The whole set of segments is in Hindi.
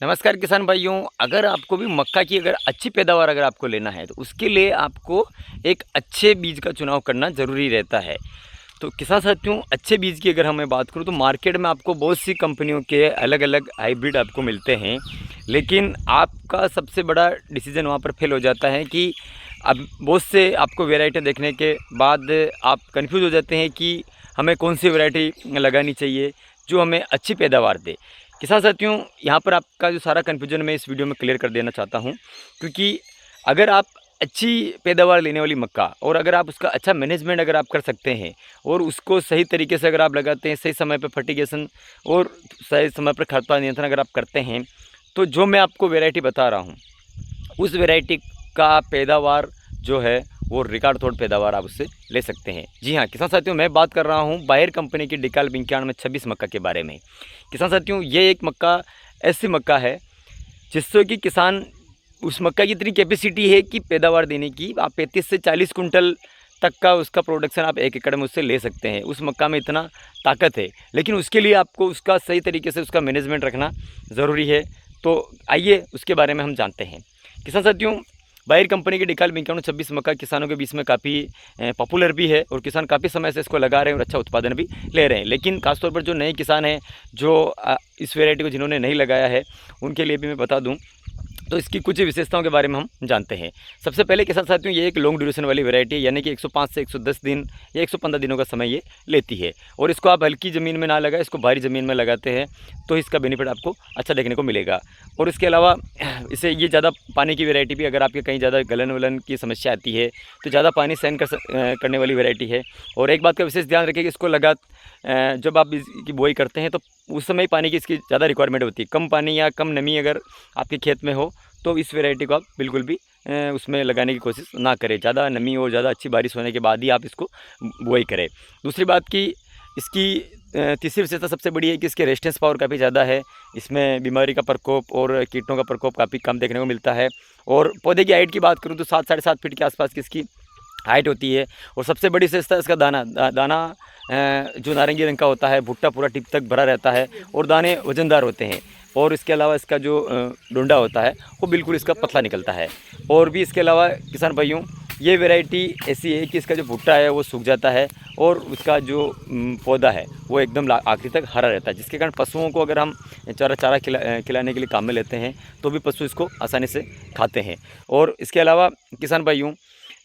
नमस्कार किसान भाइयों। अगर आपको भी मक्का की अगर अच्छी पैदावार अगर आपको लेना है तो उसके लिए आपको एक अच्छे बीज का चुनाव करना ज़रूरी रहता है। तो किसान साथियों, अच्छे बीज की अगर हमें बात करूं तो मार्केट में आपको बहुत सी कंपनियों के अलग अलग हाइब्रिड आपको मिलते हैं, लेकिन आपका सबसे बड़ा डिसीजन वहां पर फेल हो जाता है कि अब बहुत से आपको वैरायटी देखने के बाद आप कंफ्यूज हो जाते हैं कि हमें कौन सी वैरायटी लगानी चाहिए जो हमें अच्छी पैदावार दे। किसान साथियों, यहाँ पर आपका जो सारा कन्फ्यूजन मैं इस वीडियो में क्लियर कर देना चाहता हूँ, क्योंकि अगर आप अच्छी पैदावार लेने वाली मक्का और अगर आप उसका अच्छा मैनेजमेंट अगर आप कर सकते हैं और उसको सही तरीके से अगर आप लगाते हैं, सही समय पर फर्टिगेशन और सही समय पर खाद पानी नियंत्रण अगर आप करते हैं, तो जो मैं आपको वैरायटी बता रहा हूँ उस वैरायटी का पैदावार जो है वो रिकॉर्ड तोड़ पैदावार आप उससे ले सकते हैं। जी हाँ किसान साथियों, मैं बात कर रहा हूँ बायर कंपनी की डिकाल 9226 मक्का के बारे में। किसान साथियों, ये एक मक्का ऐसी मक्का है जिससे कि किसान उस मक्का की इतनी कैपेसिटी है कि पैदावार देने की आप 35 से 40 कुंटल तक का उसका प्रोडक्शन आप 1 एकड़ में उससे ले सकते हैं। उस मक्का में इतना ताकत है, लेकिन उसके लिए आपको उसका सही तरीके से उसका मैनेजमेंट रखना ज़रूरी है। तो आइए उसके बारे में हम जानते हैं। किसान साथियों, बायर कंपनी की डिकाल 9226 मक्का किसानों के बीच में काफ़ी पॉपुलर भी है और किसान काफ़ी समय से इसको लगा रहे हैं और अच्छा उत्पादन भी ले रहे हैं। लेकिन खासतौर पर जो नए किसान हैं, जो इस वैरायटी को जिन्होंने नहीं लगाया है, उनके लिए भी मैं बता दूं तो इसकी कुछ विशेषताओं के बारे में हम जानते हैं। सबसे पहले किसान साथियों, ये एक लॉन्ग ड्यूरेशन वाली वैरायटी है, यानी कि 105 से 110 दिन या 115 दिनों का समय ये लेती है। और इसको आप हल्की ज़मीन में ना लगाए, इसको भारी ज़मीन में लगाते हैं तो इसका बेनिफिट आपको अच्छा देखने को मिलेगा। और इसके अलावा इसे ये ज़्यादा पानी की वैरायटी भी, अगर आपके कहीं ज़्यादा गलन वलन की समस्या आती है तो ज़्यादा पानी सहन करने वाली वैरायटी है। और एक बात का विशेष ध्यान रखें कि इसको जब आप इसकी बुआई करते हैं तो उस समय पानी की इसकी ज़्यादा रिक्वायरमेंट होती है। कम पानी या कम नमी अगर आपके खेत में हो तो इस वैरायटी को आप बिल्कुल भी उसमें लगाने की कोशिश ना करें। ज़्यादा नमी और ज़्यादा अच्छी बारिश होने के बाद ही आप इसको बुआई करें। दूसरी बात की इसकी तीसरी विशेषता सबसे बड़ी है कि इसके रेजिस्टेंस पावर काफ़ी ज़्यादा है। इसमें बीमारी का प्रकोप और कीटों का प्रकोप काफ़ी कम देखने को मिलता है। और पौधे की हाइट की बात करूँ तो 7 साढ़े 7 फीट के आसपास की इसकी हाइट होती है। और सबसे बड़ी विशेषता इसका दाना जो नारंगी रंग का होता है, भुट्टा पूरा टिप तक भरा रहता है और दाने वज़नदार होते हैं। और इसके अलावा इसका जो डंडा होता है वो बिल्कुल इसका पतला निकलता है। और भी इसके अलावा किसान भाइयों, ये वैरायटी ऐसी है कि इसका जो भुट्टा है वो सूख जाता है और उसका जो पौधा है वो एकदम आखिरी तक हरा रहता है, जिसके कारण पशुओं को अगर हम चारा खिलाने के लिए काम में लेते हैं तो भी पशु इसको आसानी से खाते हैं। और इसके अलावा किसान भाइयों,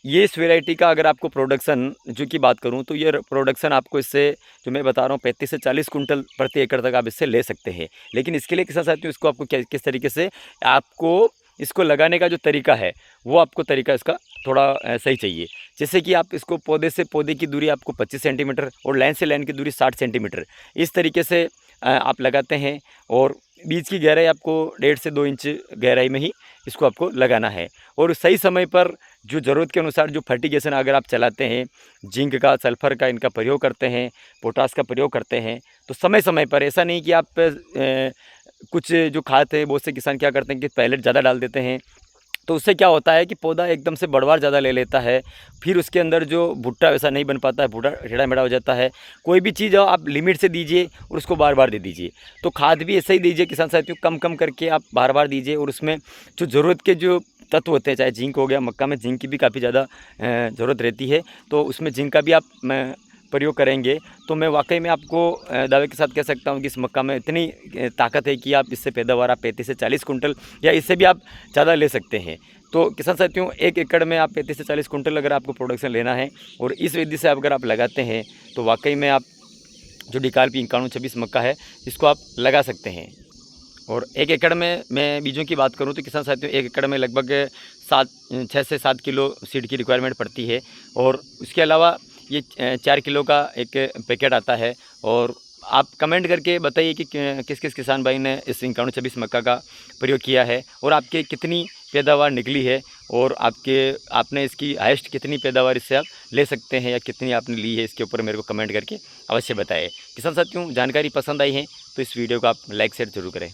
ये इस वैरायटी का अगर आपको प्रोडक्शन जो की बात करूं तो ये प्रोडक्शन आपको इससे जो मैं बता रहा हूँ 35 से 40 कुंटल प्रति एकड़ तक आप इससे ले सकते हैं। लेकिन इसके लिए किसान साथियों, इसको आपको किस तरीके से आपको इसको लगाने का जो तरीका है वो आपको तरीका इसका थोड़ा सही चाहिए। जैसे कि आप इसको पौधे से पौधे की दूरी आपको 25 सेंटीमीटर और लाइन से लाइन की दूरी 60 सेंटीमीटर इस तरीके से आप लगाते हैं। और बीज की गहराई आपको 1.5 से 2 इंच गहराई में ही इसको आपको लगाना है। और सही समय पर जो ज़रूरत के अनुसार जो फर्टिगेशन अगर आप चलाते हैं, जिंक का, सल्फ़र का इनका प्रयोग करते हैं, पोटास का प्रयोग करते हैं, तो समय समय पर, ऐसा नहीं कि आप कुछ जो खाद है बहुत से किसान क्या करते हैं कि पैलेट ज़्यादा डाल देते हैं, तो उससे क्या होता है कि पौधा एकदम से बढ़वार ज़्यादा ले लेता है। फिर उसके अंदर जो भुट्टा वैसा नहीं बन पाता है, भुट्टा टेढ़ा-मेढ़ा हो जाता है। कोई भी चीज़ आप लिमिट से दीजिए और उसको बार-बार दे दीजिए। तो खाद भी ऐसे ही दीजिए किसान साथियों, कम-कम करके आप बार-बार दीजिए। और उसमें जो ज़रूरत के जो तत्व होते हैं, चाहे जिंक हो गया, मक्का में जिंक की भी काफ़ी ज़्यादा ज़रूरत रहती है, तो उसमें जिंक का भी आप प्रयोग करेंगे तो मैं वाकई में आपको दावे के साथ कह सकता हूँ कि इस मक्का में इतनी ताकत है कि आप इससे पैदावार आप 35 से 40 कुंटल या इससे भी आप ज़्यादा ले सकते हैं। तो किसान साथियों, 1 एकड़ में आप 35 से 40 कुंटल अगर आपको प्रोडक्शन लेना है और इस विधि से अगर आप लगाते हैं तो वाकई में आप जो डिकाल 9126 मक्का है इसको आप लगा सकते हैं। और 1 एकड़ में मैं बीजों की बात करूं तो किसान साथियों, 1 एकड़ में लगभग 6 से 7 किलो सीड की रिक्वायरमेंट पड़ती है। और उसके अलावा ये 4 किलो का एक पैकेट आता है। और आप कमेंट करके बताइए कि किस किस किसान भाई ने इस 9126 मक्का का प्रयोग किया है और आपके कितनी पैदावार निकली है और आपने इसकी हाइस्ट कितनी पैदावार इससे आप ले सकते हैं या कितनी आपने ली है, इसके ऊपर मेरे को कमेंट करके अवश्य बताएं। किसान साथियों, जानकारी पसंद आई है तो इस वीडियो को आप लाइक शेयर जरूर करें।